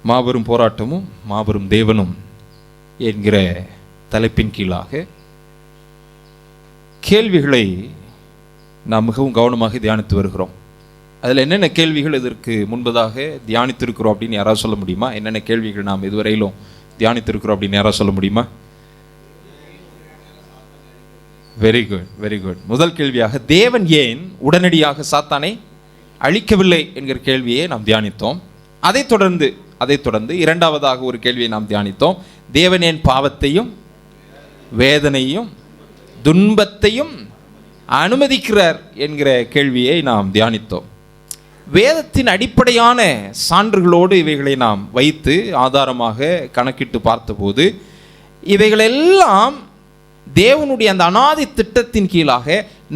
மாபெரும் போராட்டமும் மாபெரும் தேவனும் என்கிற தலைப்பின் கீழாக கேள்விகளை நாம் மிகவும் கவனமாக தியானித்து வருகிறோம். அதில் என்னென்ன கேள்விகள் இதற்கு முன்பதாக தியானித்திருக்கிறோம் அப்படின்னு யாராவது சொல்ல முடியுமா? என்னென்ன கேள்விகள் நாம் இதுவரையிலும் தியானித்திருக்கிறோம் அப்படின்னு யாராவது சொல்ல முடியுமா? Very good, very good. முதல் கேள்வியாக தேவன் ஏன் உடனடியாக சாத்தானை அழிக்கவில்லை என்கிற கேள்வியை நாம் தியானித்தோம். அதைத் தொடர்ந்து இரண்டாவதாக ஒரு கேள்வியை நாம் தியானித்தோம். தேவன் ஏன் பாவத்தையும் வேதனையும் துன்பத்தையும் அனுமதிக்கிறார் என்கிற கேள்வியை நாம் தியானித்தோம். வேதத்தின் அடிப்படையான சான்றுகளோடு இவைகளை நாம் வைத்து ஆதாரமாக கணக்கிட்டு பார்த்தபோது இவைகளெல்லாம் தேவனுடைய அந்த அநாதி திட்டத்தின் கீழாக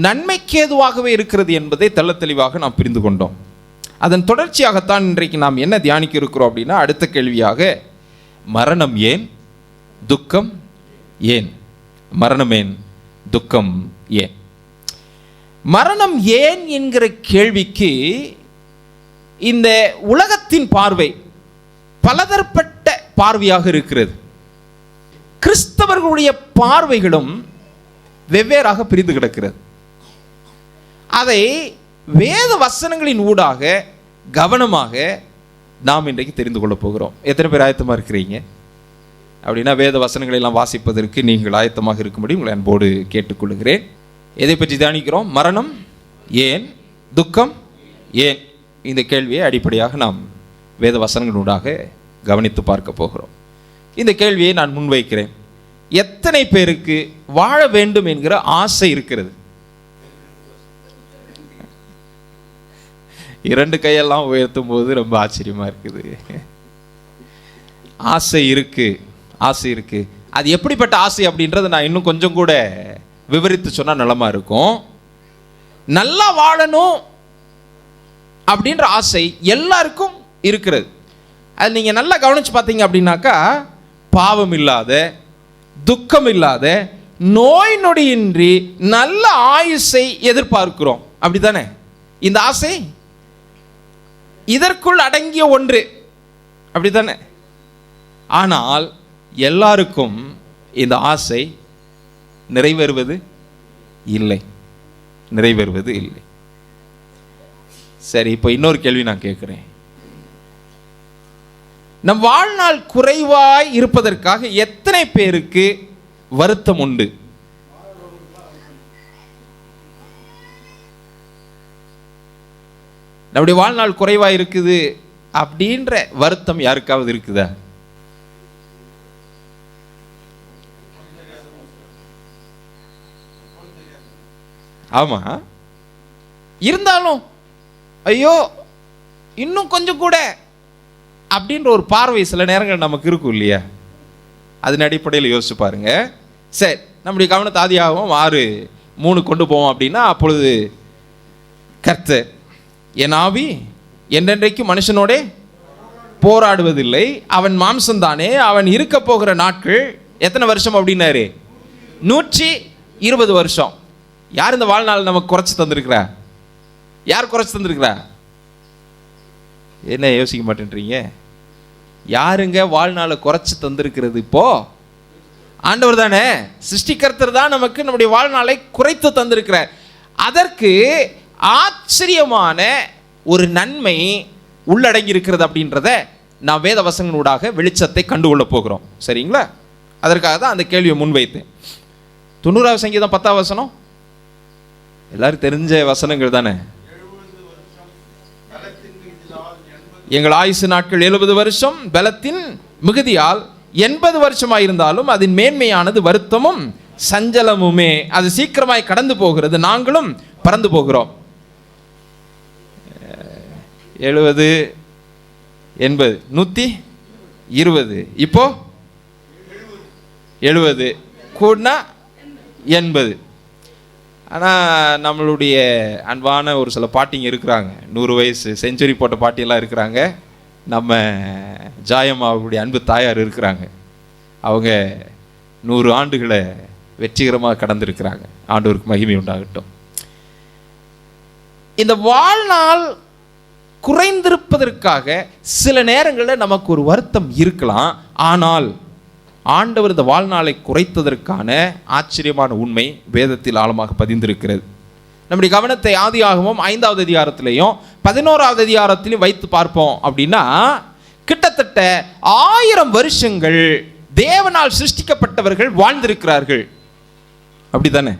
நன்மைக்கேதுவாகவே இருக்கிறது என்பதை தெள்ளத்தெளிவாக நாம் புரிந்து கொண்டோம். அதன் தொடர்ச்சியாகத்தான் இன்றைக்கு நாம் என்ன தியானிக்க இருக்கிறோம் அப்படின்னா, அடுத்த கேள்வியாக மரணம் ஏன், துக்கம் ஏன்? மரணம் ஏன், துக்கம் ஏன்? மரணம் ஏன் என்கிற கேள்விக்கு இந்த உலகத்தின் பார்வை பலதரப்பட்ட பார்வையாக இருக்கிறது. கிறிஸ்தவர்களுடைய பார்வைகளும் வெவ்வேறாக பிரிந்து கிடக்கிறது. அதை வேத வசனங்களின் ஊடாக கவனமாக நாம் இன்றைக்கு தெரிந்து கொள்ள போகிறோம். எத்தனை பேர் ஆயத்தமாக இருக்கிறீங்க? அப்படின்னா வேத வசனங்களை எல்லாம் வாசிப்பதற்கு நீங்கள் ஆயத்தமாக இருக்கும்படி உங்களை அன்போடு கேட்டுக்கொள்கிறேன். எதை பற்றி தியானிக்கிறோம்? மரணம் ஏன், துக்கம் ஏன்? இந்த கேள்வியை அடிப்படையாக நாம் வேத வசனங்களூடாக கவனித்து பார்க்க போகிறோம். இந்த கேள்வியை நான் முன்வைக்கிறேன். எத்தனை பேருக்கு வாழ வேண்டும் என்கிற ஆசை இருக்கிறது? இரண்டு கையெல்லாம் உயர்த்தும் போது ரொம்ப ஆச்சரியமா இருக்குது. ஆசை இருக்கு, ஆசை இருக்கு. அது எப்படிப்பட்ட ஆசை அப்படின்றத நான் இன்னும் கொஞ்சம் கூட விவரித்து சொன்னா நலமா இருக்கும். நல்லா வாழணும் அப்படின்ற ஆசை எல்லாருக்கும் இருக்கிறது. அது நீங்க நல்லா கவனிச்சு பார்த்தீங்க அப்படின்னாக்கா, பாவம் இல்லாத, துக்கம் இல்லாத, நோய் நொடியின்றி நல்ல ஆயுசை எதிர்பார்க்கிறோம். அப்படித்தானே? இந்த ஆசை இதற்குள் அடங்கிய ஒன்று. அப்படித்தானே? ஆனால் எல்லாருக்கும் இந்த ஆசை நிறைவேறுவது இல்லை. சரி, இப்போ இன்னொரு கேள்வி நான் கேட்கிறேன். நம் வாழ்நாள் குறைவாய் இருப்பதற்காக எத்தனை பேருக்கு வருத்தம் உண்டு? நம்முடைய வாழ்நாள் குறைவாய் இருக்குது அப்படின்ற வருத்தம் யாருக்காவது இருக்குதா? ஆமா, இருந்தாலும் ஐயோ இன்னும் கொஞ்சம் கூட அப்படின்ற ஒரு பார்வை சில நேரங்கள் நமக்கு இருக்கும் இல்லையா? அதன் அடிப்படையில் யோசிச்சு பாருங்க. சரி, நம்முடைய கவனத்தை ஆதியாகவும் 6:3 கொண்டு போவோம். அப்படின்னா, அப்பொழுது கர்த்தர், என் ஆவி என்றென்றைக்கு மனுஷனோட போராடுவதில்லை, அவன் மாம்சம்தானே, அவன் இருக்க போகிற நாட்கள் எத்தனை வருஷம் அப்படின்னாரு? 120 வருஷம். யார் இந்த வாழ்நாள் நமக்கு குறைச்சி தந்திருக்கிறா? யார் குறைச்சி தந்திருக்கிறா? என்ன யோசிக்க மாட்டேன்றீங்க? யாருங்க வாழ்நாளை குறைச்சி தந்திருக்கிறது? இப்போ ஆண்டவர் தானே, சிருஷ்டிகர்த்தர் தான் நமக்கு நம்முடைய வாழ்நாளை குறைத்து தந்திருக்கிறார். அதற்கு ஆச்சரியமான ஒரு நன்மை உள்ளடங்கி இருக்கிறது அப்படின்றத நான் வேத வசனங்களூடாக வெளிச்சத்தை கண்டுகொள்ள போகிறோம். சரிங்களா? அதற்காக தான் அந்த கேள்வியை முன்வைத்தேன். 90ஆவது சங்கீதம் 10ஆவது வசனம் எல்லாரும் தெரிஞ்ச வசனங்கள் தானே. எங்கள் ஆயுசு நாட்கள் 70 வருஷம், பலத்தின் மிகுதியால் 80 வருஷமாயிருந்தாலும் அதன் மேன்மையானது வருத்தமும் சஞ்சலமுமே. அது சீக்கிரமாய் கடந்து போகிறது, நாங்களும் பறந்து போகிறோம். 70, 80, 120. இப்போ 70 கூடனா 80. ஆனால் நம்மளுடைய அன்பான ஒரு சில பாட்டிங்க இருக்கிறாங்க, 100 வயசு செஞ்சுரி போட்ட பாட்டியெல்லாம் இருக்கிறாங்க. நம்ம ஜாயம்மாவுடைய அன்பு தாயார் இருக்கிறாங்க. அவங்க 100 ஆண்டுகளை வெற்றிகரமாக கடந்திருக்கிறாங்க. ஆண்டவருக்கு மகிமை உண்டாகட்டும். இந்த வாழ்நாள் குறைந்திருப்பதற்காக சில நேரங்களில் நமக்கு ஒரு வருத்தம் இருக்கலாம். ஆனால் ஆண்டவர் இந்த வாழ்நாளை குறைத்ததற்கான ஆச்சரியமான உண்மை வேதத்தில் ஆழமாக பதிந்திருக்கிறது. நம்முடைய கவனத்தை ஆதியாகமம் 5வது அதிகாரத்திலையும் 11வது அதிகாரத்திலையும் வைத்து பார்ப்போம் அப்படின்னா, கிட்டத்தட்ட 1000 வருஷங்கள் தேவனால் சிருஷ்டிக்கப்பட்டவர்கள் வாழ்ந்திருக்கிறார்கள். அப்படித்தானே?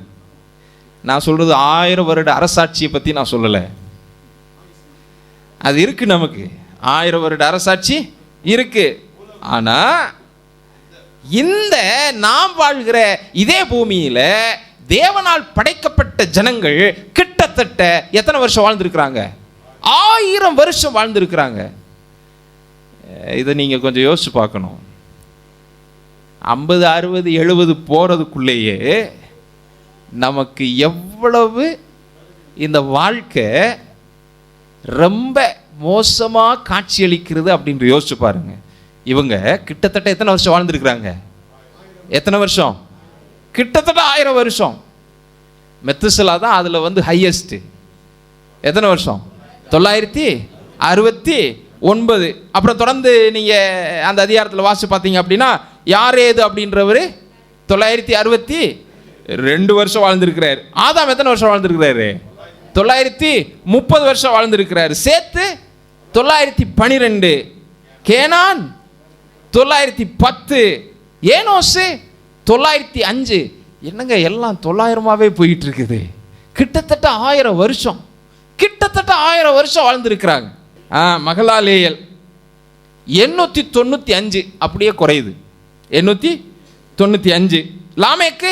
நான் சொல்றது 1000 வருட அரசாட்சியை பற்றி நான் சொல்லலை. அது இருக்கு, நமக்கு 1000 வருட அரசாட்சி இருக்கு. ஆனா இந்த நாம் வாழ்கிற இதே பூமியில தேவனால் படைக்கப்பட்ட ஜனங்கள் கிட்டத்தட்ட எத்தனை வருஷம் வாழ்ந்திருக்கிறாங்க? 1000 வருஷம் வாழ்ந்திருக்கிறாங்க. இதை நீங்க கொஞ்சம் யோசிச்சு பார்க்கணும். 50, 60, 70 போறதுக்குள்ளேயே நமக்கு எவ்வளவு இந்த வாழ்க்கை ரொம்ப மோசமா காட்சியளிக்கிறது அப்படின்னு யோசிச்சு பாருங்க. இவங்க கிட்டத்தட்ட எத்தனை வருஷம் வாழ்ந்திருக்கிறாங்க? எத்தனை வருஷம்? கிட்டத்தட்ட 1000 வருஷம். மெத்துசலா தான் அதுல ஹையஸ்ட். எத்தனை வருஷம்? 969. அப்புறம் தொடர்ந்து நீங்க அந்த அதிகாரத்தில் வாசி பார்த்தீங்க அப்படின்னா, யாரேது அப்படின்றவர் 962 வருஷம் வாழ்ந்திருக்கிறார். ஆதாம் எத்தனை வருஷம் வாழ்ந்திருக்கிறாரு? 930 வருஷம் வாழ்ந்திருக்கிறாரு. சேர்த்து 912. கேனான் 910. ஏனோசு 905. என்னங்க எல்லாம் 900ஆவே போயிட்டு இருக்குது. கிட்டத்தட்ட 1000 வருஷம், கிட்டத்தட்ட 1000 வருஷம் வாழ்ந்திருக்கிறாங்க. மகலாலேயல் 895, அப்படியே குறையுது. 895. லாமேக்கு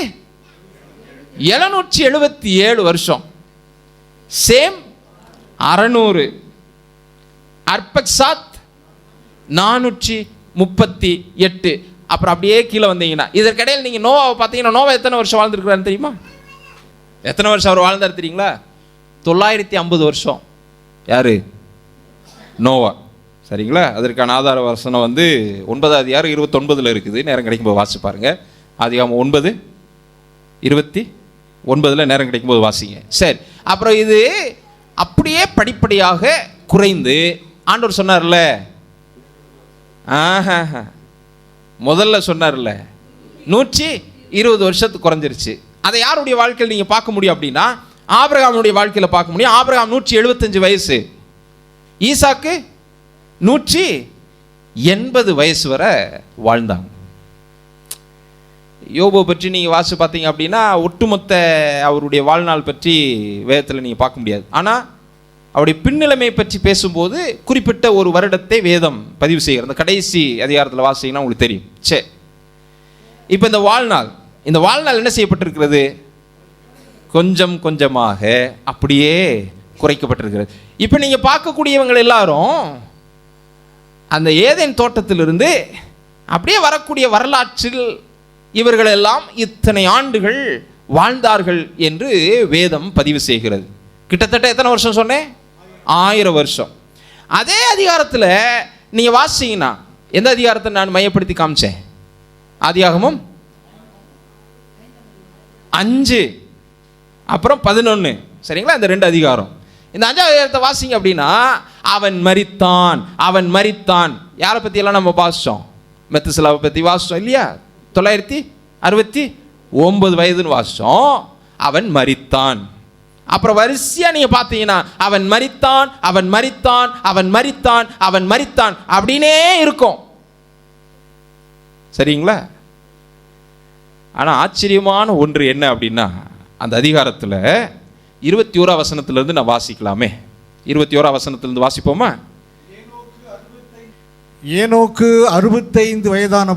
777 வருஷம். சேம் 600. அர்பக்சாத் 438. அப்புறம் அப்படியே கீழே வந்தீங்கன்னா இதற்கிடையில் நீங்க நோவாவை பார்த்தீங்கன்னா, நோவா எத்தனை வருஷம் வாழ்ந்துருக்கிறாரு தெரியுமா? எத்தனை வருஷம் அவர் வாழ்ந்தார் தெரியுங்களா? 950 வருஷம். யாரு? நோவா. சரிங்களா? அதற்கான ஆதார வசனம் 9வது அதிகாரம் 29 இருக்குது. நேரம் கிடைக்கும்போது வாசி பாருங்க. அதிகாரம் 9:29 நேரம் கிடைக்கும்போது வாசிங்க. சரி, அப்புறம் இது அப்படியே படிப்படியாக குறைந்து ஆண்டவர் சொன்னார்ல, முதல்ல சொன்னார்ல 120 வருஷத்துக்கு குறைஞ்சிருச்சு. அதை யாருடைய வாழ்க்கையில் நீங்க பார்க்க முடியும் அப்படின்னா, ஆபிரகாமுடைய வாழ்க்கையில பார்க்க முடியும். ஆபிரகாம் 175 வயசு, ஈசாக்கு 180 வயசு வரை வாழ்ந்தாங்க. யோபு பற்றி நீங்க வாசி பார்த்தீங்க அப்படின்னா, ஒட்டுமொத்த அவருடைய வாழ்நாள் பற்றி வேதத்தில் நீங்க பார்க்க முடியாது. ஆனா அவருடைய பின்னிலைமை பற்றி பேசும்போது குறிப்பிட்ட ஒரு வருடத்தை வேதம் பதிவு செய்கிறது. அந்த கடைசி அதிகாரத்தில் வாசிங்கன்னா உங்களுக்கு தெரியும். சரி, இப்போ இந்த வாழ்நாள் என்ன செய்யப்பட்டிருக்கிறது? கொஞ்சம் கொஞ்சமாக அப்படியே குறைக்கப்பட்டிருக்கிறது. இப்போ நீங்க பார்க்கக்கூடியவங்க எல்லாரும் அந்த ஏதேன் தோட்டத்திலிருந்து அப்படியே வரக்கூடிய வரலாற்றில் இவர்கள் எல்லாம் இத்தனை ஆண்டுகள் வாழ்ந்தார்கள் என்று வேதம் பதிவு செய்கிறது. கிட்டத்தட்ட எத்தனை வருஷம் சொன்னேன்? 1000 வருஷம். அதே அதிகாரத்தில் நீங்க வாசிங்கன்னா, எந்த அதிகாரத்தை நான் மையப்படுத்தி காமிச்சேன்? ஆதியாகமம் 5 அப்புறம் 11. சரிங்களா? இந்த 2 அதிகாரம். இந்த 5வது அதிகாரத்தை வாசிங்க அப்படின்னா, அவன் மரித்தான். யாரை பத்தி எல்லாம் நம்ம வாசிச்சோம்? மெத்துசலாவை பத்தி வாசிச்சோம் இல்லையா? 969 வயதுன்னு வாசிச்சோம். அவன் மரித்தான். அப்புறம் வரிசையா நீங்க பார்த்தீங்கன்னா, அவன் மரித்தான் அப்படின்னே இருக்கும். சரிங்களா? ஆனா ஆச்சரியமான ஒன்று என்ன அப்படின்னா, அந்த அதிகாரத்தில் 21ஆம் வசனத்திலிருந்து நான் வாசிக்கலாமே. 21ஆம் வசனத்திலிருந்து வாசிப்போமா? ஏனோக்கு 65 வயதான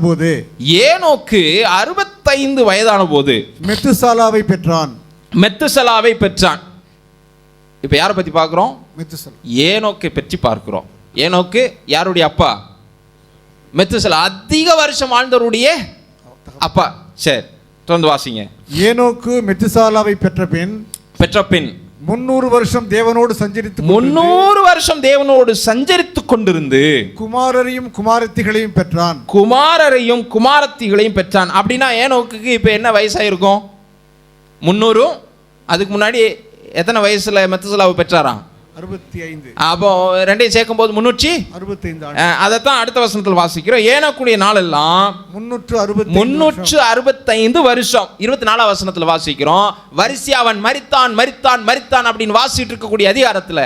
போது மெத்துசலாவை பெற்றான். இப்ப யாரை பத்தி பார்க்கிறோம்? ஏனோக்கை பற்றி பார்க்கிறோம். ஏனோக்கு யாருடைய அப்பா? மெத்துசலா. அதிக வருஷம் வாழ்ந்தவருடைய அப்பா. சரி, தொடர்ந்து வாசிங்க. ஏனோக்கு மெத்துசாலாவை பெற்ற பின் 300 வருஷம் தேவனோடு சஞ்சரித்துக் கொண்டிருந்து குமாரரையும் குமாரத்திகளையும் பெற்றான். அப்படின்னா ஏனோக்கு இப்ப என்ன வயசாயிருக்கும்? 300. அதுக்கு முன்னாடி எத்தனை வயசுல மெத்துசலாவை பெற்றாராம்? 65. அப்போ ரெண்டையும் சேர்க்கும் போது 365 அதைத்தான் அடுத்த வசனத்தில் வாசிக்கிறோம். ஏனோக்குடைய நாளெல்லாம் 365 வருஷம். 24 வசனத்தில் வாசிக்கிறோம். வரிசை அவன் மரித்தான் மரித்தான் மரித்தான் அப்படின்னு வாசிட்டு இருக்கக்கூடிய அதிகாரத்தில்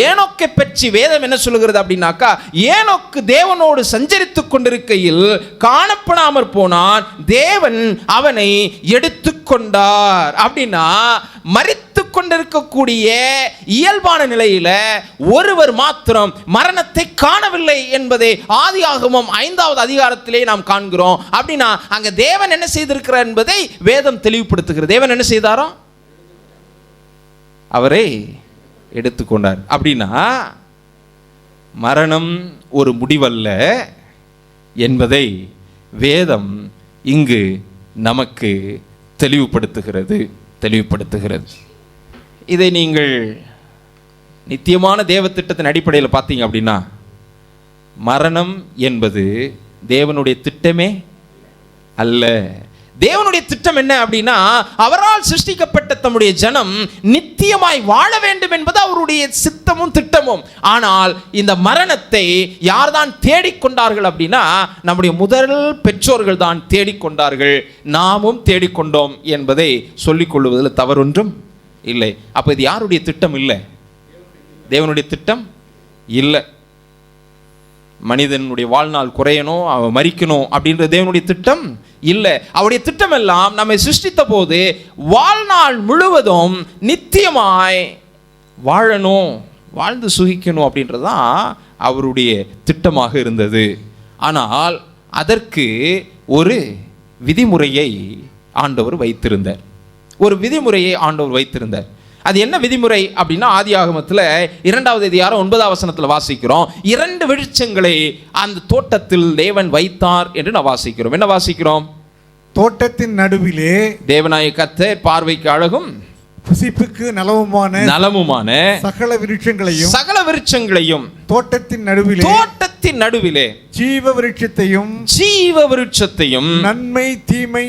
ஏனோக்கை பற்றி வேதம் என்ன சொல்லுகிறது அப்படின்னாக்கா, ஏனோக்கு தேவனோடு சஞ்சரித்துக் கொண்டிருக்கையில் காணப்படாமற் போனான், தேவன் அவனை எடுத்துக்கொண்டார். அப்படின்னா மரித்து கொண்டிருக்கக்கூடிய இயல்பான நிலையில ஒருவர் மாத்திரம் மரணத்தை காணவில்லை என்பதை ஆதியாகமம் 5வது அதிகாரத்திலே நாம் காண்கிறோம். அப்படின்னா அங்க தேவன் என்ன செய்திருக்கிறார் என்பதை வேதம் தெளிவுபடுத்துகிறது. தேவன் என்ன செய்தாரோ அவரை எடுத்துக்கொண்டார். அப்படின்னா மரணம் ஒரு முடிவல்ல என்பதை வேதம் இங்கு நமக்கு தெளிவுபடுத்துகிறது. இதை நீங்கள் நித்தியமான தேவ திட்டத்தின் அடிப்படையில் பார்த்தீங்க அப்படின்னா, மரணம் என்பது தேவனுடைய திட்டமே அல்ல. தேவனுடைய திட்டம் என்ன அப்படின்னா, அவரால் சிருஷ்டிக்கப்பட்ட தம்முடைய ஜனம் நித்தியமாய் வாழ வேண்டும் என்பது அவருடைய சித்தமும் திட்டமும். ஆனால் இந்த மரணத்தை யார்தான் தேடிக்கொண்டார்கள் அப்படின்னா, நம்முடைய முதல் பெற்றோர்கள் தான் தேடிக்கொண்டார்கள். நாமும் தேடிக்கொண்டோம் என்பதை சொல்லிக் கொள்வதில் தவறொன்றும் இல்லை. அப்போ இது யாருடைய திட்டம் இல்லை? தேவனுடைய திட்டம் இல்லை. மனிதனுடைய வாழ்நாள் குறையணும், அவன் மரிக்கணும் அப்படின்ற தேவனுடைய திட்டம் இல்லை. அவருடைய திட்டம் எல்லாம் நம்மை சிருஷ்டித்த போது வாழ்நாள் முழுவதும் நித்தியமாய் வாழணும், வாழ்ந்து சுகிக்கணும் அப்படின்றதான் அவருடைய திட்டமாக இருந்தது. ஆனால் அதற்கு ஒரு விதிமுறையை ஆண்டவர் வைத்திருந்தார். அது என்ன விதிமுறை அப்படின்னா, ஆதியாகமத்தில் 2வது அதிகாரம் 9வது வசனத்தில் வாசிக்கிறோம். 2 விருட்சங்களை அந்த தோட்டத்தில் தேவன் வைத்தார் என்று நான் வாசிக்கிறோம். என்ன வாசிக்கிறோம்? தோட்டத்தின் நடுவிலே தேவனாய கர்த்தர் பார்வைக்கு அழகும் புசிப்புக்கு நலமுமான சகல விருட்சங்களையும் தோட்டத்தின் நடுவிலே ஜீவ விருட்சத்தையும் நன்மை தீமை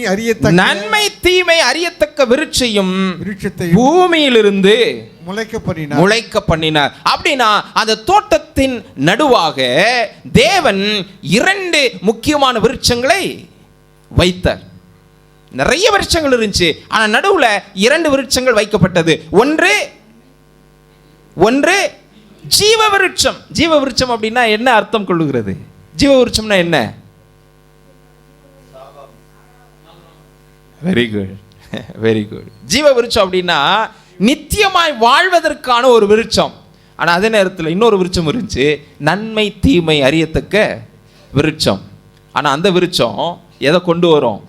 அறியத்தக்க விருட்சையும் பூமியிலிருந்து முளைக்க பண்ணினார். அப்படின்னா அந்த தோட்டத்தின் நடுவாக தேவன் 2 முக்கியமான விருட்சங்களை வைத்தார். நிறைய விருட்சங்கள் இருந்துச்சு, ஆனா நடுவுல 2 விருட்சங்கள் வைக்கப்பட்டது. ஒன்று ஜீவ விருட்சம். ஜீவ விருட்சம் அப்படின்னா என்ன அர்த்தம் கொள்ளுகிறது? ஜீவ விருட்சம்னா என்ன? Very good. ஜீவ விருட்சம் அப்படின்னா நித்தியமாய் வாழ்வதற்கான ஒரு விருட்சம். ஆனா அதே நேரத்தில் இன்னொரு விருட்சம் இருந்துச்சு, நன்மை தீமை அறியத்தக்க விருட்சம். ஆனா அந்த விருட்சம் எதை கொண்டு வரும்?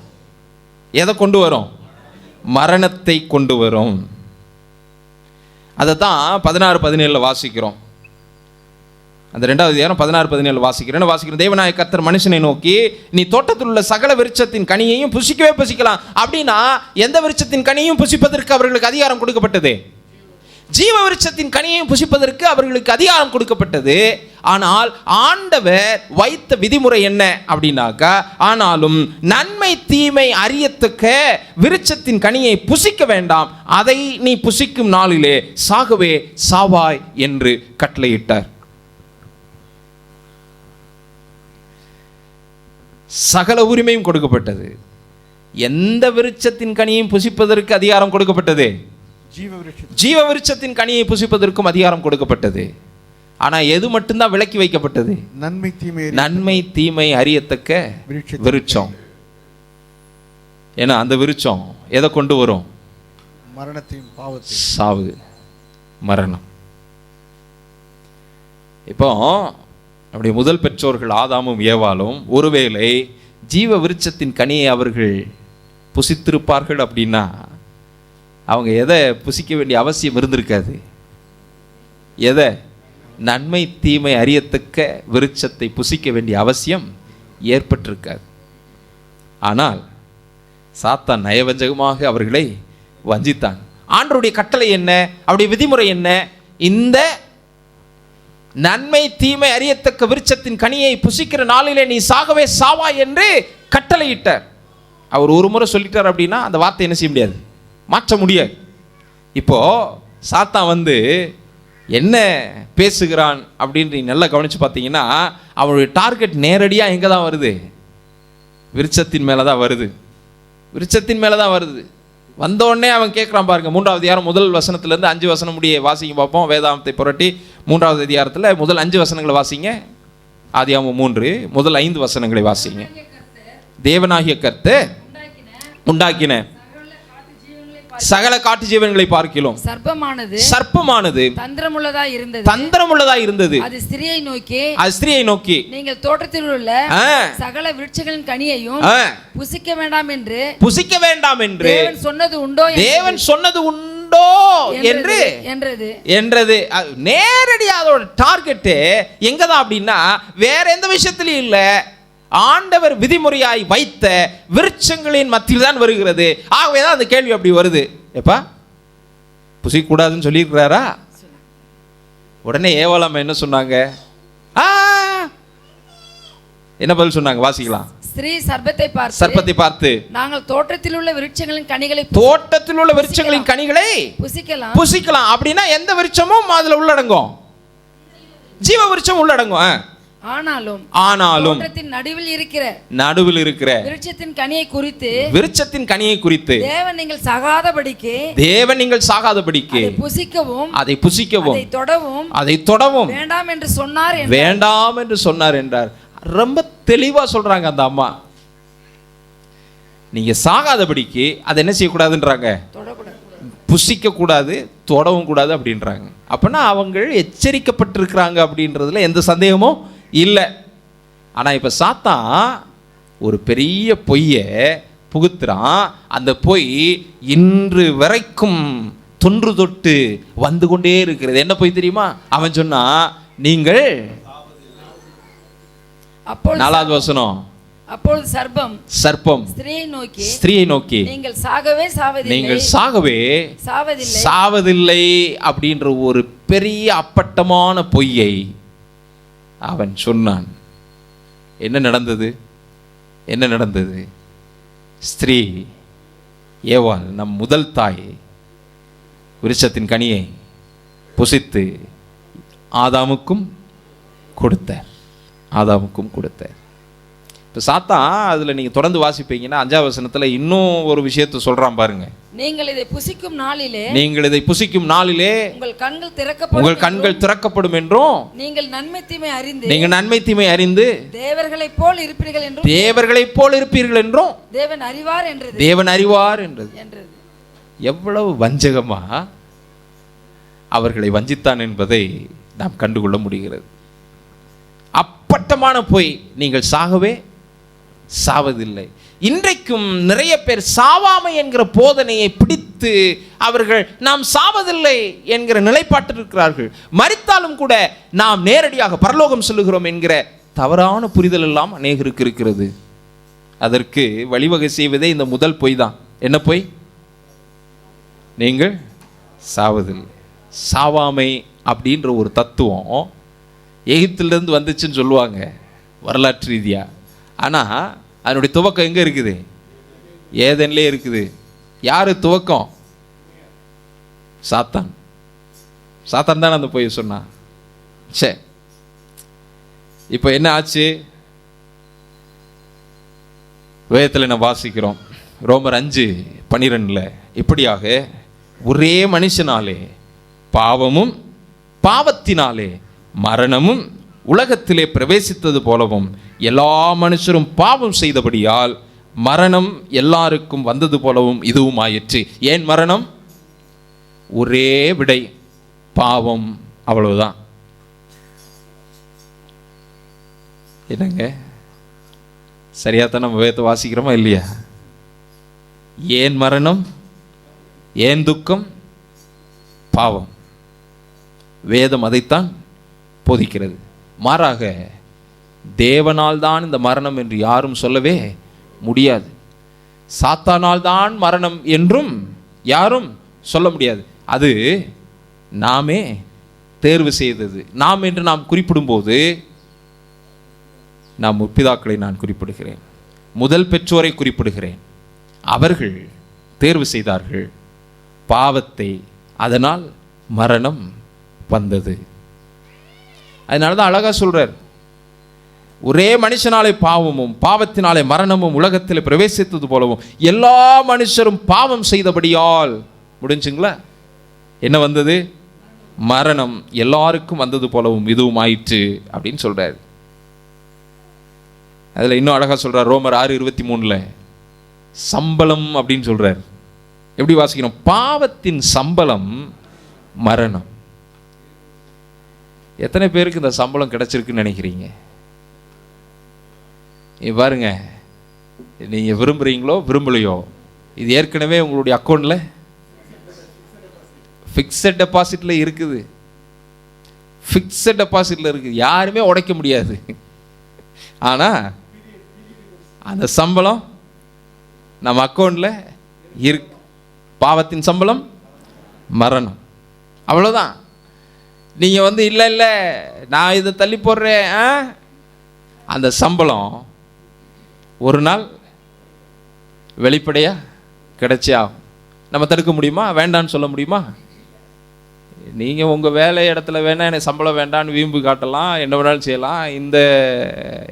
மரணத்தை கொண்டு வரும். அதை தான் 16-17 வாசிக்கிறோம். அந்த 2வது அதிகாரம் 16-17 வாசிக்கிறோம். தேவனாய கர்த்தர் மனுஷனை நோக்கி, நீ தோட்டத்தில் உள்ள சகல விருட்சத்தின் கனியையும் புசிக்கலாம். அப்படின்னா எந்த விருட்சத்தின் கனியையும் புசிப்பதற்கு அவர்களுக்கு அதிகாரம் கொடுக்கப்பட்டது? ஜீவ விருட்சத்தின் கனியையும் புசிப்பதற்கு அவர்களுக்கு அதிகாரம் கொடுக்கப்பட்டது. ஆனால் ஆண்டவர் வைத்த விதிமுறை என்ன அப்படின்னாக்கா, ஆனாலும் நன்மை தீமை அறியத்தக்க விருட்சத்தின் கனியை புசிக்க வேண்டாம், அதை நீ புசிக்கும் நாளிலே சாகவே சாவாய் என்று கட்டளையிட்டார். சகல உரிமையும் கொடுக்கப்பட்டது. எந்த விருட்சத்தின் கனியையும் புசிப்பதற்கு அதிகாரம் கொடுக்கப்பட்டது? ஜீவ விருட்சத்தின் கனியை புசிப்பதற்கும் அதிகாரம் கொடுக்கப்பட்டது. ஆனா எது மட்டும்தான் விலக்கி வைக்கப்பட்டது? நன்மை தீமை அறியத்தக்க விருட்சம். ஏன்னா அந்த விருட்சம் எதை கொண்டு வரும்? மரணத்தையும் பாவத்தையும், சாவு, மரணம். இப்போ நம்முடைய முதல் பெற்றோர்கள் ஆதாமும் ஏவாளும் ஒருவேளை ஜீவ விருட்சத்தின் கனியை அவர்கள் புசித்திருப்பார்கள் அப்படின்னா அவங்க எதை புசிக்க வேண்டிய அவசியம் இருந்திருக்காது? எதை? நன்மை தீமை அறியத்தக்க விருட்சத்தை புசிக்க வேண்டிய அவசியம் ஏற்பட்டிருக்காது. ஆனால் சாத்தான் நயவஞ்சகமாக அவர்களை வஞ்சித்தான். ஆண்டவருடைய கட்டளை என்ன? அவருடைய விதிமுறை என்ன? இந்த நன்மை தீமை அறியத்தக்க விருட்சத்தின் கனியை புசிக்கிற நாளிலே நீ சாகவே சாவாய் என்று கட்டளையிட்டார். அவர் ஒரு முறை சொல்லிட்டார் அப்படின்னா அந்த வார்த்தை என்ன செய்ய முடியாது, மாற்ற முடியாது. இப்போ சாத்தான் என்ன பேசுகிறான் அப்படின்னு நீ நல்லா கவனித்து பார்த்தீங்கன்னா அவனுடைய டார்கெட் நேரடியாக எங்கே தான் வருது? விருட்சத்தின் மேலே தான் வருது. விருட்சத்தின் மேலே தான் வருது. வந்தோடனே அவன் கேட்குறான் பாருங்க, 3வது அதிகாரம் முதல் வசனத்துலேருந்து 5 வசனம் முடிய வாசிங்க பார்ப்போம். வேதாகமத்தை புரட்டி 3வது அதிகாரத்தில் முதல் 5 வசனங்களை வாசிங்க. ஆதியாகமம் 3 முதல் 5 வசனங்களை வாசிங்க. தேவனாகிய கர்த்தர் உண்டாக்கின சகல காட்டு ஜீவன்களை பார்க்கிறோம். சர்ப்பமானது தந்திரமுள்ளதாய் இருந்தது. அது ஸ்திரியை நோக்கி நீங்கள் தோட்டத்தில் உள்ள சகல விருட்சங்களின் கனியையும் புசிக்க வேண்டாம் என்று தேவன் சொன்னது உண்டோ என்றது. நேரடியாக அதோட டார்கெட் எங்கதான் அப்படின்னா வேற எந்த விஷயத்திலையும் இல்ல, ஆண்டவர் விதிமுறையாய் வைத்த விருட்சங்களின் மத்தியில் தான் வருகிறது. ஆகவேதான் அந்த கேள்வி அப்படி வருது. எப்பா புசிக்க கூடாதுன்னு சொல்லியிருக்கிறாரா? உடனே ஏவாளாம் என்ன சொன்னாங்க? என்ன பதில் சொன்னாங்க? வாசிக்கலாம். ஸ்திரீ சர்ப்பத்தை பார்த்து நாங்கள் தோட்டத்தில் உள்ள விருட்சங்களின் கனிகளை புசிக்கலாம். அப்படின்னா எந்த விருட்சமும் அதுல உள்ளடங்கும், ஜீவ விருட்சம் உள்ளடங்கும். ஆனாலும் நடுவில் இருக்கிற விருட்சத்தின் கனியை குறித்து தேவன் நீங்கள் சாகாதபடிக்கு அதை புசிக்கவும் அதை தொடவும் வேண்டாம் என்று சொன்னார் என்றார். ரொம்ப தெளிவா சொல்றாங்க அந்த அம்மா. நீங்க சாகாதபடிக்கு அதை என்ன செய்யக்கூடாதுன்றாங்க, புசிக்க கூடாது, தொடவும் கூடாது அப்படின்றாங்க. அப்பனா அவங்க எச்சரிக்கப்பட்டிருக்கிறாங்க அப்படின்றதுல எந்த சந்தேகமும் இல்லை. ஆனால் இப்போ சாத்தான் ஒரு பெரிய பொய்யை புகுத்துறான். அந்த பொய் இன்று வரைக்கும் தொன்று தொட்டு வந்து கொண்டே இருக்கிறது. என்ன பொய் தெரியுமா? அவன் சொன்னா நீங்கள் 4வது வசனம், அப்பொழுது சர்ப்பம் ஸ்திரியை நோக்கி நீங்கள் சாகவே சாவதில்லை அப்படின்ற ஒரு பெரிய அப்பட்டமான பொய்யை அவன் சொன்னான். என்ன நடந்தது? ஸ்திரீ ஏவாள், நம் முதல் தாய், விருட்சத்தின் கனியை புசித்து ஆதாமுக்கும் கொடுத்தார். இப்போ சாத்தான் அதில் நீங்கள் தொடர்ந்து வாசிப்பீங்கன்னா 5வது வசனத்தில் இன்னும் ஒரு விஷயத்தை சொல்கிறான் பாருங்க. நீங்கள் இதை புசிக்கும் நாளிலே உங்கள் கண்கள் திறக்கப்படும் என்றும் நீங்கள் நன்மை தீமை அறிந்து தேவர்களைப் போல் இருப்பீர்கள் என்றும் தேவன் அறிவார் என்றது. எவ்வளவு வஞ்சகமா அவர்களை வஞ்சித்தான் என்பதை நாம் கண்டுகொள்ள முடிகிறது. அப்பட்டமான பொய், நீங்கள் சாவதில்லை. இன்றைக்கும் நிறைய பேர் சாவாமை என்கிற போதனையை பிடித்து அவர்கள் நாம் சாவதில்லை என்கிற நிலைப்பாட்டில் இருக்கிறார்கள். மரித்தாலும் கூட நாம் நேரடியாக பரலோகம் செல்லுகிறோம் என்கிற தவறான புரிதல் எல்லாம் அநேகருக்கு இருக்கிறது. அதற்கு வழிவகை செய்வதே இந்த முதல் பொய் தான். என்ன பொய்? நீங்கள் சாவதில்லை. சாவாமை அப்படின்ற ஒரு தத்துவம் எகிப்திலிருந்து வந்துச்சுன்னு சொல்லுவாங்க வரலாற்று ரீதியா. ஆனால் அதனுடைய துவக்கம் எங்கே இருக்குது? ஏதென்லே இருக்குது. யாரு துவக்கம்? சாத்தான் தானே அந்த பொய் சொன்னான். சே, இப்போ என்ன ஆச்சு? வேதத்தில் நம்ம வாசிக்கிறோம், ரோமர் 5:12 இப்படியாக ஒரே மனுஷனாலே பாவமும் பாவத்தினாலே மரணமும் உலகத்திலே பிரவேசித்தது போலவும் எல்லா மனுஷரும் பாவம் செய்தபடியால் மரணம் எல்லாருக்கும் வந்தது போலவும் இதுவும் ஆயிற்று. ஏன் மரணம்? ஒரே விடை, பாவம். அவ்வளவுதான். என்னங்க, சரியாத்தான் நம்ம வேதத்தை வாசிக்கிறோமா இல்லையா? ஏன் மரணம்? ஏன் துக்கம்? பாவம். வேதம் அதைத்தான் போதிக்கிறது. மாறாக தேவனால் தான் இந்த மரணம் என்று யாரும் சொல்லவே முடியாது. சாத்தானால் தான் மரணம் என்றும் யாரும் சொல்ல முடியாது. அது நாமே தேர்வு செய்தது. நாம் என்று நாம் குறிப்பிடும்போது நாம் முற்பிதாக்களை நான் குறிப்பிடுகிறேன், முதல் பெற்றோரை குறிப்பிடுகிறேன். அவர்கள் தேர்வு செய்தார்கள் பாவத்தை, அதனால் மரணம் வந்தது. அதனால தான் அழகா சொல்றார், ஒரே மனுஷனாலே பாவமும் பாவத்தினாலே மரணமும் உலகத்தில் பிரவேசித்தது போலவும் எல்லா மனுஷரும் பாவம் செய்தபடியால் முடிஞ்சுங்களா என்ன வந்தது? மரணம் எல்லாருக்கும் வந்தது போலவும் இதுவும் ஆயிற்று அப்படின்னு சொல்றாரு. அதுல இன்னும் அழகா சொல்றார் ரோமர் 6:23 சம்பளம் அப்படின்னு சொல்றார். எப்படி வாசிக்கணும்? பாவத்தின் சம்பளம் மரணம். எத்தனை பேருக்கு இந்த சம்பளம் கிடைச்சிருக்குன்னு நினைக்கிறீங்க? பாருங்க, நீங்க விரும்புறீங்களோ விரும்பலையோ, இது ஏற்கனவே உங்களுடைய அக்கௌண்ட்ல ஃபிக்ஸட் டெபாசிட்ல இருக்குது. ஃபிக்ஸட் டெபாசிட்ல இருக்குது, யாருமே உடைக்க முடியாது. ஆனா அந்த சம்பளம் நம்ம அக்கௌண்ட்ல இருக்கு. பாவத்தின் சம்பளம் மரணம், அவ்வளவுதான். நீங்க இல்லை இல்லை நான் இதை தள்ளி போடுறேன், அந்த சம்பளம் ஒரு நாள் வெளிப்படையா கிடைச்சே ஆகும். நம்ம தடுக்க முடியுமா? வேண்டான்னு சொல்ல முடியுமா? நீங்க உங்க வேலை இடத்துல வேணா எனக்கு சம்பளம் வேண்டான்னு வீம்பு காட்டலாம், என்ன வேணாலும் செய்யலாம். இந்த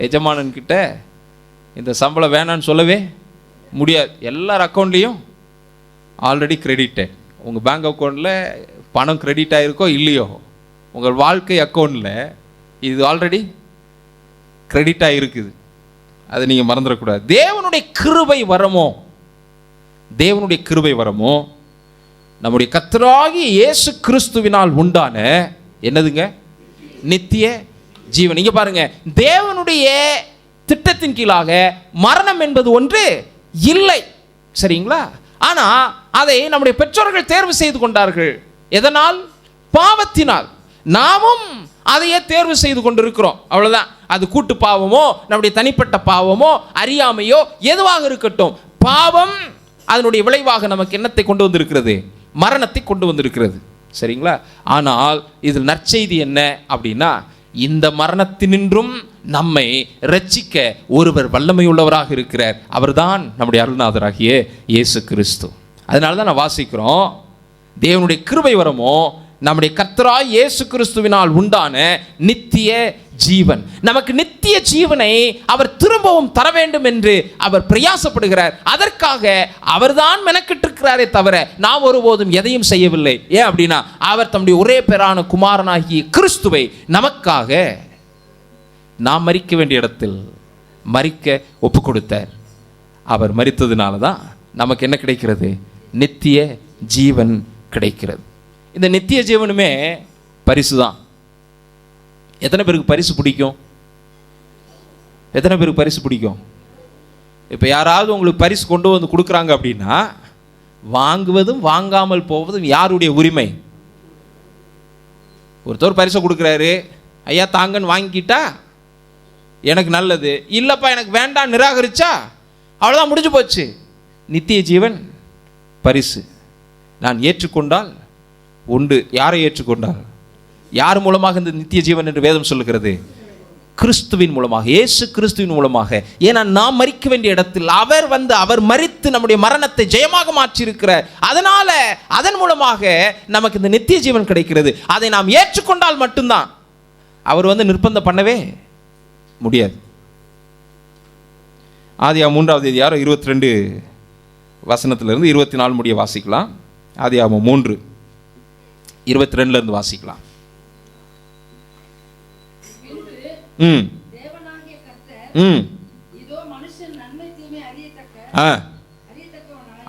எஜமானன் கிட்ட இந்த சம்பளம் வேணான்னு சொல்லவே முடியாது. எல்லார் அக்கௌண்ட்லையும் ஆல்ரெடி கிரெடிட்டட். உங்க பேங்க் அக்கௌண்ட்ல பணம் கிரெடிட் ஆயிருக்கோ இல்லையோ, உங்கள் வாழ்க்கை அக்கௌண்ட்ல இது ஆல்ரெடி கிரெடிட் ஆகிருக்குது. அதை நீங்க மறந்துடக்கூடாது. தேவனுடைய கிருபை வரமோ, தேவனுடைய கிருபை வரமோ நம்முடைய கர்த்தராகிய இயேசு கிறிஸ்துவினால் உண்டான என்னதுங்க? நித்திய ஜீவன். நீங்க பாருங்க, தேவனுடைய திட்டத்தின் கீழாக மரணம் என்பது ஒன்று இல்லை, சரிங்களா? ஆனா அதை நம்முடைய பெற்றோர்கள் தேர்வு செய்து கொண்டார்கள். எதனால்? பாவத்தினால். நாமும் அதையே தேர்வு செய்து கொண்டிருக்கிறோம், அவ்வளவுதான். அது கூட்டு பாவமோ நம்முடைய தனிப்பட்ட பாவமோ அறியாமையோ எதுவாக இருக்கட்டும், பாவம் அதனுடைய விளைவாக நமக்கு என்னத்தை கொண்டு வந்திருக்கிறது? மரணத்தை கொண்டு வந்திருக்கிறது, சரிங்களா? ஆனால் இதில் நற்செய்தி என்ன அப்படின்னா, இந்த மரணத்தினின்றும் நம்மை ரட்சிக்க ஒருவர் வல்லமை உள்ளவராக இருக்கிறார். அவர்தான் நம்முடைய அருள்நாதராகிய இயேசு கிறிஸ்து. அதனால தான் நான் வாசிக்கிறோம், தேவனுடைய கிருபை வரமோ நம்முடைய கர்த்தராகிய இயேசு கிறிஸ்துவினால் உண்டான நித்திய ஜீவன். நமக்கு நித்திய ஜீவனை அவர் திரும்பவும் தர வேண்டும் என்று அவர் பிரயாசப்படுகிறார். அதற்காக அவர்தான் மெனக்கிட்டிருக்கிறாரே தவிர நாம் ஒருபோதும் எதையும் செய்யவில்லை. ஏன் அப்படின்னா, அவர் தம்முடைய ஒரே பேரான குமாரனாகிய கிறிஸ்துவை நமக்காக நாம் மரிக்க வேண்டிய இடத்தில் மரிக்க ஒப்பு கொடுத்தார். அவர் மரித்ததுனால தான் நமக்கு என்ன கிடைக்கிறது? நித்திய ஜீவன் கிடைக்கிறது. இந்த நித்திய ஜீவனுமே பரிசு தான். எத்தனை பேருக்கு பரிசு பிடிக்கும்? எத்தனை பேருக்கு பரிசு பிடிக்கும்? இப்போ யாராவது உங்களுக்கு பரிசு கொண்டு வந்து கொடுக்குறாங்க அப்படின்னா, வாங்குவதும் வாங்காமல் போவதும் யாருடைய உரிமை? ஒருத்தர் பரிசை கொடுக்குறாரு, ஐயா தாங்கன்னு வாங்கிக்கிட்டா எனக்கு நல்லது, இல்லைப்பா எனக்கு வேண்டாம் நிராகரிச்சா அவ்வளோதான், முடிஞ்சு போச்சு. நித்திய ஜீவன் பரிசு. நான் ஏற்றுக்கொண்டால் உண்டு. யாரை ஏற்றுக்கொண்டால்? யார் மூலமாக இந்த நித்திய ஜீவன் என்று வேதம் சொல்லுகிறது? கிறிஸ்துவின் மூலமாக, இயேசு கிறிஸ்துவின் மூலமாக. ஏன்னா நாம் மரிக்க வேண்டிய இடத்தில் அவர் வந்து அவர் மரித்து நம்முடைய மரணத்தை ஜெயமாக மாற்றியிருக்கிறார். அதனால அதன் மூலமாக நமக்கு இந்த நித்திய ஜீவன் கிடைக்கிறது. அதை நாம் ஏற்றுக்கொண்டால் மட்டும்தான். அவர் வந்து நிர்பந்தம் பண்ணவே முடியாது. ஆதியாகமம் 3வது அதிகாரம் 22 வசனத்திலிருந்து 24 முடிய வாசிக்கலாம். ஆதியாகமம் 3:22 வாசிக்கலாம்.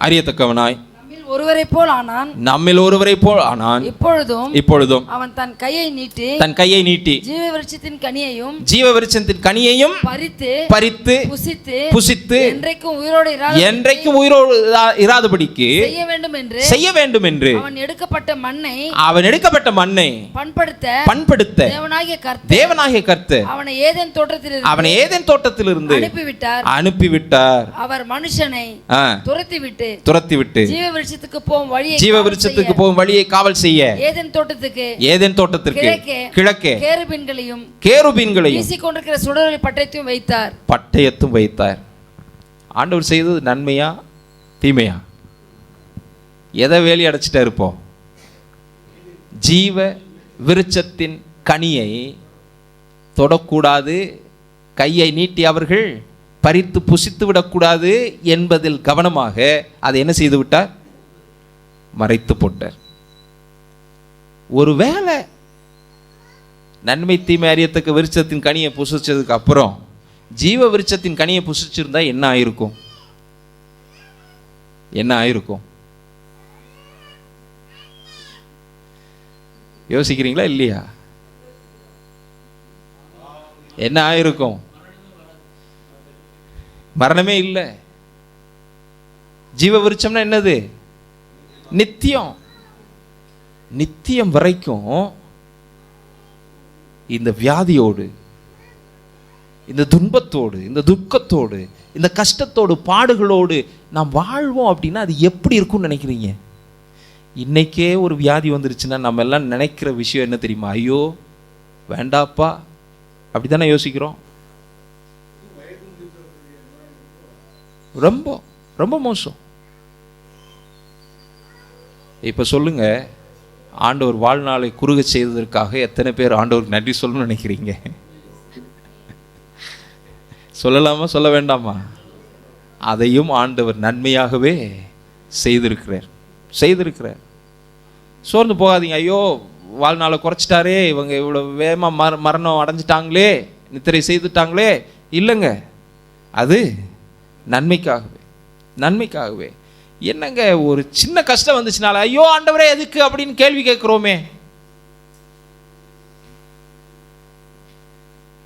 அறியத்தக்கவனாய் ஒருவரை போல் ஆனான், நம்மில் ஒருவரை போல் ஆனான். இப்பொழுதும் அவன் தன் கையை நீட்டி ஜீவ விருட்சத்தின் கனியையும் பறித்து புசித்து என்றைக்கும் உயிரோடு இராதபடிக்கு செய்ய வேண்டும் என்று அவன் எடுக்கப்பட்ட மண்ணை பண்படுத்த தேவனாகிய கர்த்தர் அவனை ஏதேன் தோட்டத்திலிருந்து அனுப்பிவிட்டார். அவர் மனுஷனை துரத்திவிட்டு ஜீவ விருட்சத்துக்கு போகும் வழியை காவல் செய்ய ஏதேன் தோட்டத்திற்கு கிழக்கே கேருபீன்களையும் வீசிக்கொண்டிருக்கிற சுடர்களை பட்டயத்தும் வைத்தார். ஆண்டவர் செய்தது நன்மையா தீமையா? எதை வேலி அடைச்சிட்டா இருப்போம்? ஜீவ விருட்சத்தின் கனியை தொடக்கூடாது, கையை நீட்டி அவர்கள் பறித்து புசித்து விடக்கூடாது என்பதில் கவனமாக அதை என்ன செய்து விட்டார்? மறைத்து போட்டார். ஒருவேளை நன்மை தீமை அறியத்தக்க விருட்சத்தின் கனியை புசிச்சதுக்கு அப்புறம் ஜீவ விருட்சத்தின் கனியை புசிச்சிருந்தா என்ன ஆயிருக்கும்? என்ன ஆயிருக்கும்? யோசிக்கிறீங்களா இல்லையா? என்ன ஆயிருக்கும்? மரணமே இல்லை. ஜீவ விருட்சம்னா என்னது? நித்தியம். நித்தியம் வரைக்கும் இந்த வியாதியோடு, இந்த துன்பத்தோடு, இந்த துக்கத்தோடு, இந்த கஷ்டத்தோடு, பாடுகளோடு நாம் வாழ்வோம் அப்படின்னா அது எப்படி இருக்கும்னு நினைக்கிறீங்க? இன்னைக்கே ஒரு வியாதி வந்துருச்சுன்னா நம்ம எல்லாம் நினைக்கிற விஷயம் என்ன தெரியுமா? ஐயோ வேண்டாப்பா, அப்படித்தானே யோசிக்கிறோம். ரொம்ப ரொம்ப மோசம். இப்ப சொல்லுங்க, ஆண்டவர் வாழ்நாளை குறுக செய்ததற்காக எத்தனை பேர் ஆண்டவருக்கு நன்றி சொல்லணும்னு நினைக்கிறீங்க? சொல்லலாமா சொல்ல வேண்டாமா? அதையும் ஆண்டவர் நன்மையாகவே செய்திருக்கிறார். சோர்ந்து போகாதீங்க. ஐயோ வாழ்நாளை குறைச்சிட்டாரே, இவங்க இவ்வளோ வேகமாக மரணம் அடைஞ்சிட்டாங்களே, நித்திரை செய்துட்டாங்களே. இல்லைங்க, அது நன்மைக்காகவே. என்னங்க ஒரு சின்ன கஷ்டம் வந்துச்சுனால ஐயோ ஆண்டவரே எதுக்கு அப்படின்னு கேள்வி கேட்குறோமே.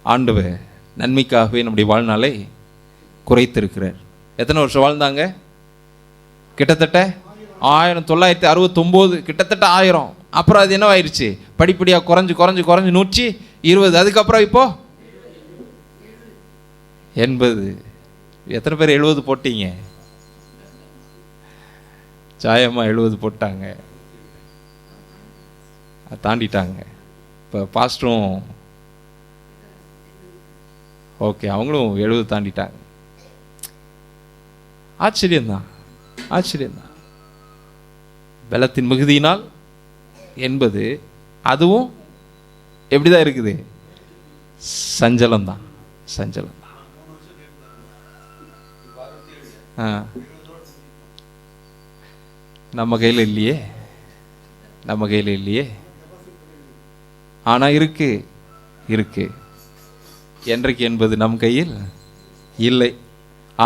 ஆண்டவர் நன்மைக்காகவே நம்முடைய வாழ்நாளை குறைத்திருக்கிறார். எத்தனை வருஷம் வாழ்ந்தாங்க? கிட்டத்தட்ட 1969, கிட்டத்தட்ட 1000. அப்புறம் அது என்னவாயிருச்சு? படிப்படியாக குறைஞ்சு 120. அதுக்கப்புறம் இப்போ 80. எத்தனை பேர் 70 போட்டீங்க? சாயம்மா 70 போட்டாங்க, தாண்டிட்டாங்க. இப்போ பாஸ்டரும் ஓகே, அவங்களும் 70 தாண்டிட்டாங்க. ஆச்சரியம்தான். பலத்தின் மிகுதியினால் 80, அதுவும் எப்படிதான் இருக்குது? சஞ்சலம் தான். நம்ம கையில் இல்லையே. ஆனா இருக்கு. என்றைக்கு என்பது நம் கையில் இல்லை.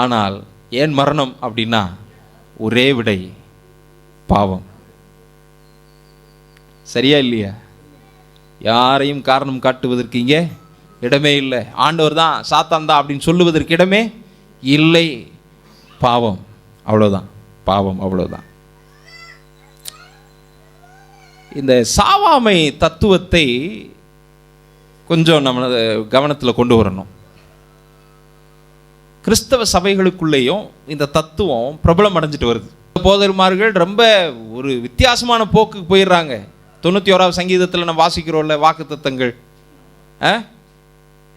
ஆனால் ஏன் மரணம் அப்படின்னா ஒரே விடை, பாவம். சரியா இல்லையா? யாரையும் காரணம் காட்டுவதற்கு இங்கே இடமே இல்லை. ஆண்டவர் தான், சாத்தான் தான் அப்படின்னு சொல்லுவதற்கு இடமே இல்லை. பாவம், அவ்வளவுதான். இந்த சாவாமை தத்துவத்தை கொஞ்சம் நம்ம கவனத்தில் கொண்டு வரணும். கிறிஸ்தவ சபைகளுக்குள்ளேயும் இந்த தத்துவம் பிரபலம் அடைஞ்சிட்டு வருது. போதகர்மார்கள் ரொம்ப ஒரு வித்தியாசமான போக்குக்கு போயிடுறாங்க. 91ஆவது சங்கீதத்தில் நம்ம வாசிக்கிறோம்ல வாக்குத்தத்தங்கள்,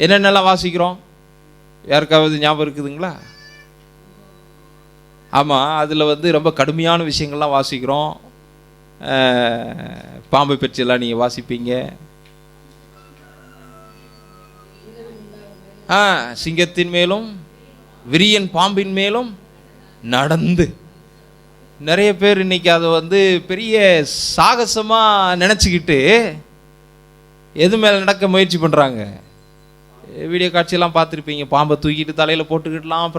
என்னென்னலாம் வாசிக்கிறோம்? யாருக்காவது ஞாபகம் இருக்குதுங்களா? ஆமாம், அதில் ரொம்ப கடுமையான விஷயங்கள்லாம் வாசிக்கிறோம். பாம்பை பற்றியெல்லாம் நீங்கள் வாசிப்பீங்க. சிங்கத்தின் மேலும் விரியன் பாம்பின் மேலும் நடந்து. நிறைய பேர் இன்னைக்கு அதை பெரிய சாகசமாக நினச்சிக்கிட்டு எது மேலே நடக்க முயற்சி பண்ணுறாங்க. வீடியோ காட்சியெல்லாம் பார்த்துருப்பீங்க. பாம்பை தூக்கிட்டு தலையில் போட்டுக்கிட்டுலாம்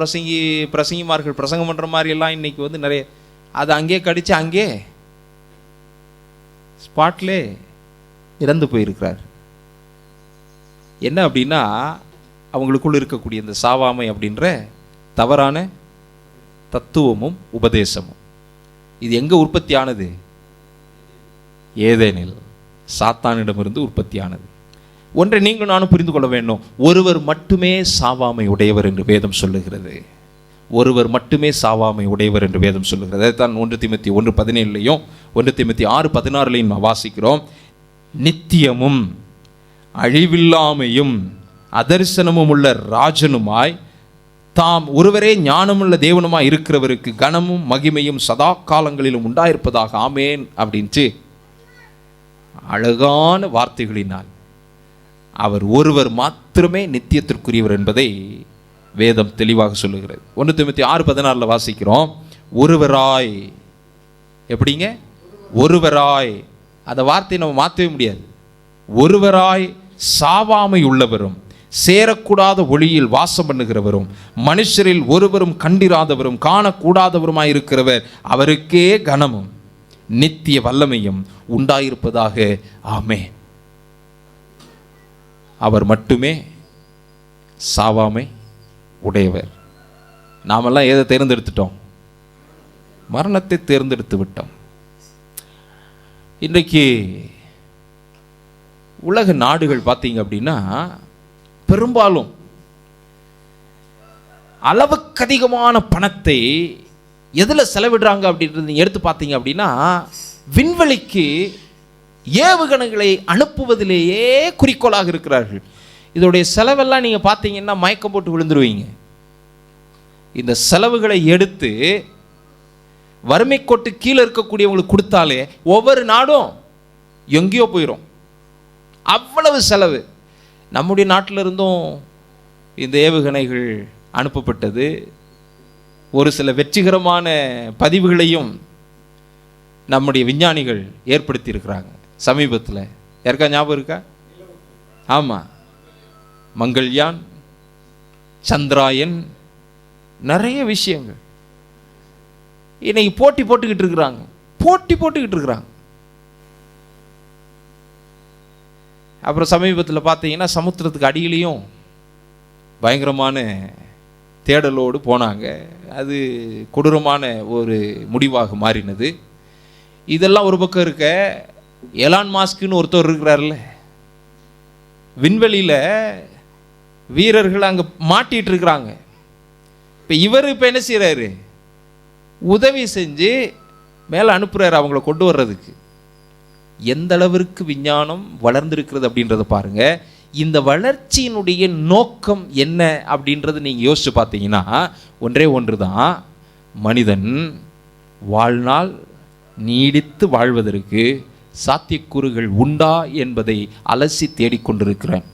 பிரசங்கிமார்கள் பிரசங்கம் பண்ணுற மாதிரியெல்லாம் இன்னைக்கு நிறைய அதை அங்கேயே கடித்து அங்கே ஸ்பாட்லே இறந்து போயிருக்கிறார். என்ன அப்படின்னா அவங்களுக்குள்ள இருக்கக்கூடிய இந்த சாவாமை அப்படின்ற தவறான தத்துவமும் உபதேசமும். இது எங்க உற்பத்தி ஆனது? ஏதேனில் சாத்தானிடமிருந்து உற்பத்தி ஆனது. ஒன்றை நீங்கள் நானும் புரிந்து கொள்ள வேண்டும். ஒருவர் மட்டுமே சாவாமை உடையவர் என்று வேதம் சொல்லுகிறது. ஒருவர் மட்டுமே சாவாமை உடையவர் என்று வேதம் சொல்லுகிறது. அதைத்தான் 1 தீமோத்தேயு 1:17 1 தீமோத்தேயு 6:16 வாசிக்கிறோம். நித்தியமும் அழிவில்லாமையும் அதர்சனமும் உள்ள ராஜனுமாய் தாம் ஒருவரே ஞானமுள்ள தேவனுமாய் இருக்கிறவருக்கு கனமும் மகிமையும் சதா காலங்களிலும் உண்டாயிருப்பதாக ஆமேன் அப்படின்ட்டு அழகான வார்த்தைகளினால் அவர் ஒருவர் மாத்திரமே நித்தியத்திற்குரியவர் என்பதை வேதம் தெளிவாக சொல்லுகிறது. 1 தீமோத்தேயு 6:16 வாசிக்கிறோம். ஒருவராய், எப்படிங்க? ஒருவராய். அந்த வார்த்தையை நம்ம மாற்றவே முடியாது. ஒருவராய் சாவாமை உள்ளவரும் சேரக்கூடாத ஒளியில் வாசம் பண்ணுகிறவரும் மனுஷரில் ஒருவரும் கண்டிராதவரும் காணக்கூடாதவருமாய் இருக்கிறவர் அவருக்கே கனமும் நித்திய வல்லமையும் உண்டாயிருப்பதாக. ஆமென். அவர் மட்டுமே சாவாமை உடையவர். நாமெல்லாம் எதை தேர்ந்தெடுத்துட்டோம்? மரணத்தை தேர்ந்தெடுத்து விட்டோம். இன்றைக்கு உலக நாடுகள் பார்த்தீங்க அப்படின்னா பெரும்பாலும் அளவுக்கு அதிகமான பணத்தை எதில் செலவிடுறாங்க அப்படின்றது நீங்கள் எடுத்து பார்த்தீங்க அப்படின்னா விண்வெளிக்கு ஏவுகணைகளை அனுப்புவதிலேயே குறிக்கோளாக இருக்கிறார்கள். இதோடைய செலவெல்லாம் நீங்கள் பார்த்தீங்கன்னா மயக்கம் போட்டு விழுந்துருவீங்க. இந்த செலவுகளை எடுத்து வறுமை கோட்டு கீழே இருக்கக்கூடியவங்களுக்கு கொடுத்தாலே ஒவ்வொரு நாடும் எங்கேயோ போயிடும். அவ்வளவு செலவு. நம்முடைய நாட்டில் இருந்தும் இந்த ஏவுகணைகள் அனுப்பப்பட்டது. ஒரு சில வெற்றிகரமான பதிவுகளையும் நம்முடைய விஞ்ஞானிகள் ஏற்படுத்தி இருக்கிறாங்க சமீபத்தில். யாருக்கா ஞாபகம் இருக்கா? ஆமாம், மங்கள்யான், சந்திராயன், நிறைய விஷயங்கள் இன்னைக்கு போட்டி போட்டுக்கிட்டு இருக்கிறாங்க. அப்புறம் சமீபத்தில் பார்த்தீங்கன்னா சமுத்திரத்துக்கு அடியிலையும் பயங்கரமான தேடலோடு போனாங்க. அது கொடூரமான ஒரு முடிவாக மாறினது. இதெல்லாம் ஒரு பக்கம் இருக்க, எலான் மாஸ்க்னு ஒருத்தர் இருக்கிறார்ல, விண்வெளியில் வீரர்கள் அங்கே மாட்டிகிட்டு இருக்கிறாங்க. இப்போ இவர் இப்போ என்ன செய்கிறாரு? உதவி செஞ்சு மேலே அனுப்புகிறாரு அவங்கள கொண்டு வர்றதுக்கு. எந்த அளவிற்கு விஞ்ஞானம் வளர்ந்திருக்கிறது அப்படின்றத பாருங்க. இந்த வளர்ச்சியினுடைய நோக்கம் என்ன அப்படின்றது நீங்கள் யோசிச்சு பார்த்தீங்கன்னா ஒன்றே ஒன்று தான். மனிதன் வாழ்நாள் நீடித்து வாழ்வதற்கு சாத்தியக்கூறுகள் உண்டா என்பதை அலசி தேடிக்கொண்டிருக்கிறேன்.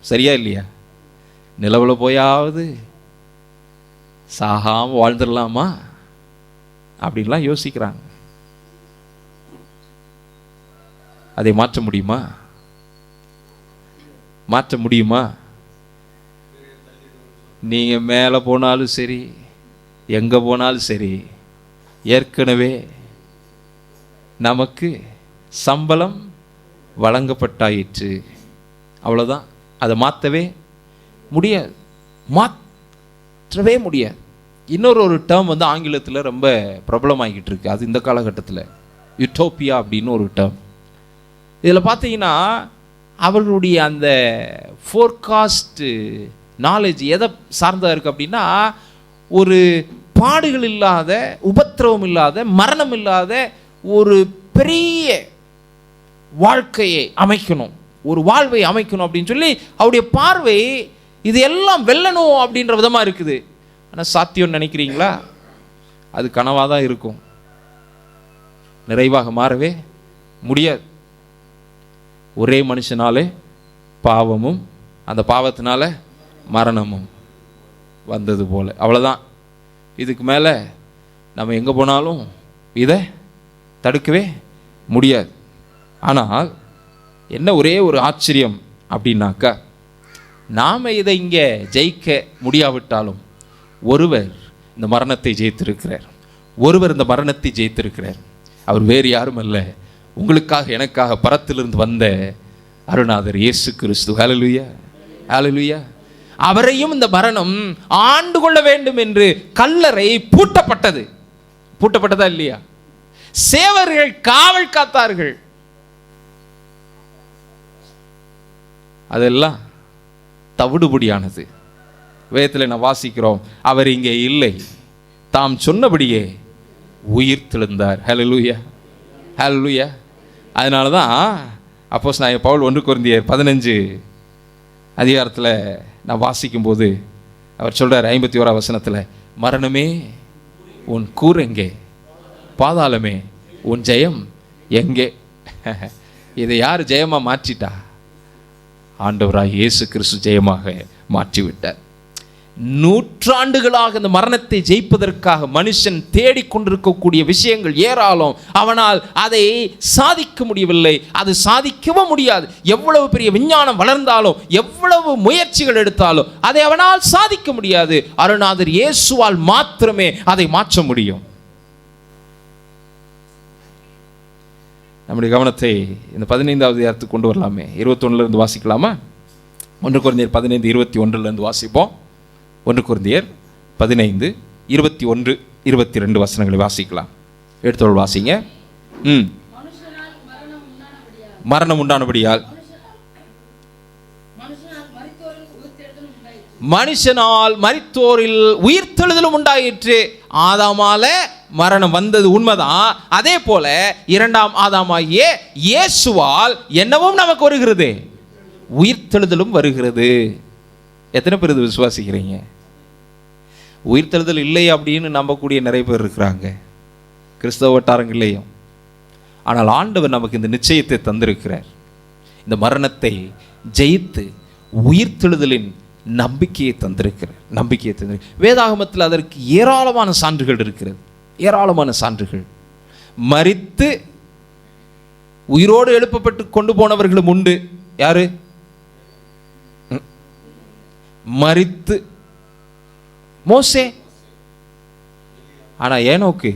சரியா இல்லையா? நிலவில் போயாவது சாகாமல் வாழ்ந்துடலாமா அப்படின்லாம் யோசிக்கிறாங்க. அதை மாற்ற முடியுமா? நீங்கள் மேலே போனாலும் சரி, எங்கே போனாலும் சரி, ஏற்கனவே நமக்கு சம்பளம் வழங்கப்பட்டாயிற்று. அவ்வளோதான். அதை மாற்றவே முடியாது. இன்னொரு டேர்ம் வந்து ஆங்கிலத்தில் ரொம்ப பிரபலமாகிக்கிட்டு இருக்கு. அது இந்த காலகட்டத்தில் யூட்டோப்பியா அப்படின்னு ஒரு டேர்ம். இதில் பார்த்தீங்கன்னா அவர்களுடைய அந்த ஃபோர்காஸ்ட் நாலேஜ் எதை சார்ந்ததாக இருக்குது அப்படின்னா, ஒரு பாடுகள் இல்லாத, உபத்திரவம் இல்லாத, மரணம் இல்லாத ஒரு பெரிய வாழ்க்கையை அமைக்கணும், ஒரு வாழ்வை அமைக்கணும் அப்படின்னு சொல்லி அவருடைய பார்வை இது எல்லாம் வெல்லணும் அப்படின்ற விதமாக இருக்குது. ஆனால் சாத்தியம் நினைக்கிறீங்களா? அது கனவாக தான் இருக்கும். நிறைவாக மாறவே முடியாது. ஒரே மனுஷனாலே பாவமும் அந்த பாவத்தினால மரணமும் வந்தது போல. அவ்வளோதான். இதுக்கு மேலே நம்ம எங்கே போனாலும் இதை தடுக்கவே முடியாது. ஆனால் என்ன ஒரே ஒரு ஆச்சரியம் அப்படின்னாக்கா, நாம் இதை இங்கே ஜெயிக்க முடியாவிட்டாலும் ஒருவர் இந்த மரணத்தை ஜெயித்திருக்கிறார். அவர் வேறு யாரும் அல்ல, உங்களுக்காக எனக்காக பரத்திலிருந்து வந்த அருணாதர் இயேசு கிறிஸ்து. ஹல்லேலூயா, ஹல்லேலூயா. அவரையும் இந்த மரணம் ஆண்டு கொள்ள வேண்டும் என்று கல்லறை பூட்டப்பட்டதா இல்லையா? சேவர்கள் காவல் காத்தார்கள். அதெல்லாம் தவிடுபடியானது. வேதத்தில் நான் வாசிக்கிறோம், அவர் இங்கே இல்லை, தாம் சொன்னபடியே உயிர் தெழுந்தார். ஹல்லேலூயா, ஹல்லேலூயா. அதனால தான் அப்போஸ்தலனாகிய பவுல் 1 கொரிந்தியர் 15 அதிகாரத்தில் நான் வாசிக்கும்போது அவர் சொல்கிறார் 51ஆம் வசனத்தில், மரணமே உன் கூர் எங்கே, பாதாளமே உன் ஜெயம் எங்கே? இதை யார் ஜெயமாக மாற்றிட்டா? ஆண்டவராக இயேசு கிறிஸ்து ஜெயமாக மாற்றிவிட்டார். நூற்றாண்டுகளாக இந்த மரணத்தை ஜெயிப்பதற்காக மனுஷன் தேடிக்கொண்டிருக்கக்கூடிய விஷயங்கள் ஏராளம். அவனால் அதை சாதிக்க முடியவில்லை, அது சாதிக்கவும் முடியாது. எவ்வளவு பெரிய விஞ்ஞானம் வளர்ந்தாலும், எவ்வளவு முயற்சிகள் எடுத்தாலும் அதை அவனால் சாதிக்க முடியாது. அருணாதர் இயேசுவால் மாத்திரமே அதை மாற்ற முடியும். நம்முடைய கவனத்தை இந்த 15வது அதிகாரத்துக்கு கொண்டு வரலாமே. 21 வாசிக்கலாமா? 1 கொரிந்தியர் 15:21 வாசிப்போம். 1 கொரிந்தியர் 15:21-22 வசனங்களை வாசிக்கலாம். எடுத்தோள் வாசிங்க. மரணம் உண்டானபடியால் மனுஷனால் மரித்தோரில் உயிர்த்தெழுதலும் உண்டாயிற்று. ஆதாமால மரணம் வந்தது உண்மைதான். அதே போல இரண்டாம் ஆதாமாகிய இயேசுவால் என்னவும் நமக்கு வருகிறது, உயிர்த்தெழுதலும் வருகிறது. எத்தனை பேர் இது விசுவாசிக்கிறீங்க? உயிர்த்தெழுதல் இல்லை அப்படின்னு நம்பக்கூடிய நிறைய பேர் இருக்கிறாங்க கிறிஸ்தவ வட்டாரங்களையும். ஆனால் ஆண்டவர் நமக்கு இந்த நிச்சயத்தை தந்திருக்கிறார். இந்த மரணத்தை ஜெயித்து உயிர்த்தெழுதலின் நம்பிக்கையை தந்திருக்கிறார். வேதாகமத்தில் அதற்கு ஏராளமான சான்றுகள் இருக்கிறது, ஏராளமான சான்றுகள். மரித்து உயிரோடு எழுப்பப்பட்டு கொண்டு போனவர்களும் உண்டு. யாரு? மரித்து மோசே. ஆனா ஏனோக்கு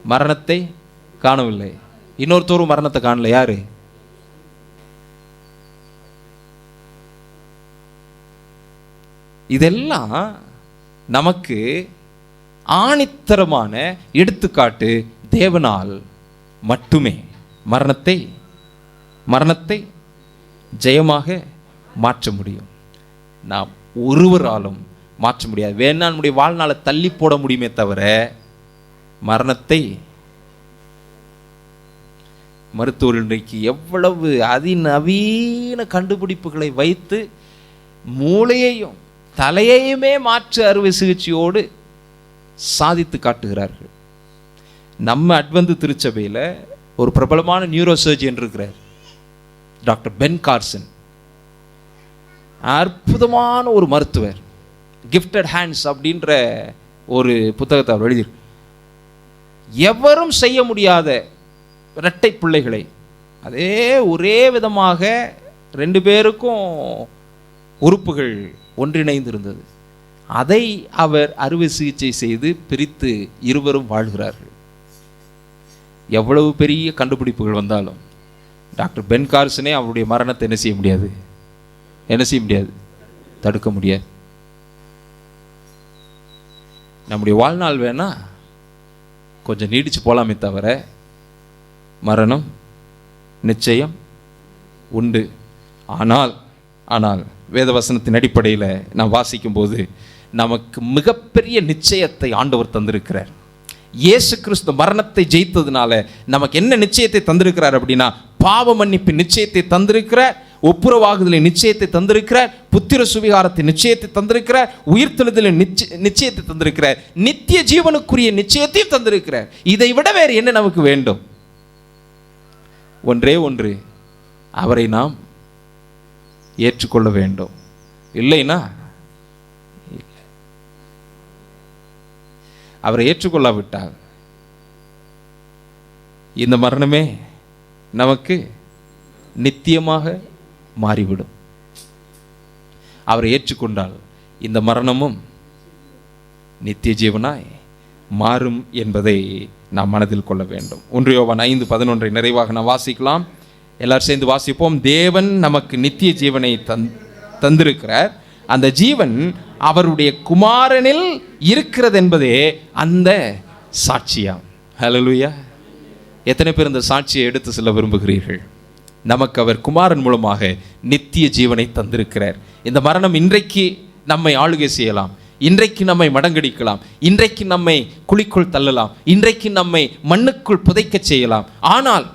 மரணத்தை காணவில்லை. இன்னொருத்தரும் மரணத்தை காணல. யாரு? இதெல்லாம் நமக்கு ஆணித்தரமான எடுத்துக்காட்டு. தேவனால் மட்டுமே மரணத்தை ஜெயமாக மாற்ற முடியும். நாம் ஒருவராலும் மாற்ற முடியாது. வேணா நம்முடைய வாழ்நாளை தள்ளி போட முடியுமே தவிர மரணத்தை மருத்துவர் இன்றைக்கு எவ்வளவு அதிநவீன கண்டுபிடிப்புகளை வைத்து மூளையையும் தலையையுமே மாற்று அறுவை சிகிச்சையோடு சாதித்து காட்டுகிறார்கள். நம்ம அட்வென்த் திருச்சபையில் ஒரு பிரபலமான நியூரோ சர்ஜன் இருக்கிறார், டாக்டர் பென் கார்சன். அற்புதமான ஒரு மருத்துவர். கிஃப்டட் ஹேண்ட்ஸ் அப்படின்ற ஒரு புத்தகத்தை அவர் எழுதி, எவரும் செய்ய முடியாத இரட்டை பிள்ளைகளை அதே ஒரே விதமாக 2 பேருக்கும் உறுப்புகள் ஒன்றிணைந்து இருந்தது. அதை அவர் அறுவை சிகிச்சை செய்து பிரித்து இருவரும் வாழ்கிறார்கள். எவ்வளவு பெரிய கண்டுபிடிப்புகள் வந்தாலும் டாக்டர் பென் கார்சனே அவருடைய மரணத்தை என்ன செய்ய முடியாது, தடுக்க முடியாது. நம்முடைய வாழ்நாள் வேணா கொஞ்சம் நீடிச்சு போலாமே தவிர மரணம் நிச்சயம் உண்டு. ஆனால் வேதவசனத்தின் அடிப்படையில் நான் வாசிக்கும்போது நமக்கு மிகப்பெரிய நிச்சயத்தை ஆண்டவர் தந்திருக்கிறார். இயேசு கிறிஸ்து மரணத்தை ஜெயித்ததுனால நமக்கு என்ன நிச்சயத்தை தந்திருக்கிறார் அப்படின்னா, பாவ மன்னிப்பின் நிச்சயத்தை தந்திருக்கிறார், ஒப்புரவாகுதலின் நிச்சயத்தை தந்திருக்கிறார், புத்திர சுவிகாரத்தின் நிச்சயத்தை தந்திருக்கிறார், உயிர்த்தெழுதலின் நிச்சயத்தை தந்திருக்கிறார், நித்திய ஜீவனுக்குரிய நிச்சயத்தையும் தந்திருக்கிறார். இதை விட வேறு என்ன நமக்கு வேண்டும்? ஒன்றே ஒன்று, அவரை நாம் ஏற்றுக்கொள்ள வேண்டும். இல்லைனா அவரை ஏற்றுக்கொள்ளாவிட்டால் இந்த மரணமே நமக்கு நித்தியமாக மாறிவிடும். அவரை ஏற்றுக்கொண்டால் இந்த மரணமும் நித்திய ஜீவனாய் மாறும் என்பதை நாம் மனதில் கொள்ள வேண்டும். 1 யோவான் 5:11 நிறைவாக நாம் வாசிக்கலாம். எல்லாரும் சேர்ந்து வாசிப்போம். தேவன் நமக்கு நித்திய ஜீவனை தந்திருக்கிறார். அந்த ஜீவன் அவருடைய குமாரனில் இருக்கிறது என்பதே அந்த சாட்சியாம். ஹல்லேலூயா. எத்தனை பேர் இந்த சாட்சியை எடுத்து செல்ல விரும்புகிறீர்கள்? நமக்கு அவர் குமாரன் மூலமாக நித்திய ஜீவனை தந்திருக்கிறார். இந்த மரணம் இன்றைக்கு நம்மை ஆளுகை செய்யலாம், இன்றைக்கு நம்மை மடங்கடிக்கலாம், இன்றைக்கு நம்மை குழிக்குள் தள்ளலாம், இன்றைக்கு நம்மை மண்ணுக்குள் புதைக்க செய்யலாம். ஆனால்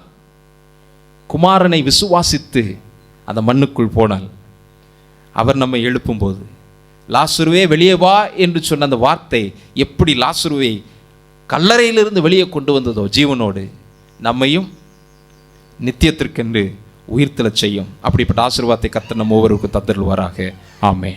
குமாரனை விசுவாசித்து அந்த மண்ணுக்குள் போனால் அவர் நம்மை எழுப்பும்போது, லாசருவே வெளியே வா என்று சொன்ன அந்த வார்த்தை எப்படி லாசருவை கல்லறையிலிருந்து வெளியே கொண்டு வந்ததோ ஜீவனோடு, நம்மையும் நித்தியத்திற்கென்று உயிர்த்தெழச் செய்யும். அப்படிப்பட்ட ஆசீர்வாதத்தை கர்த்தர் நம்ம ஒவ்வொருவருக்கும் தந்தருள்வாராக. ஆமென்.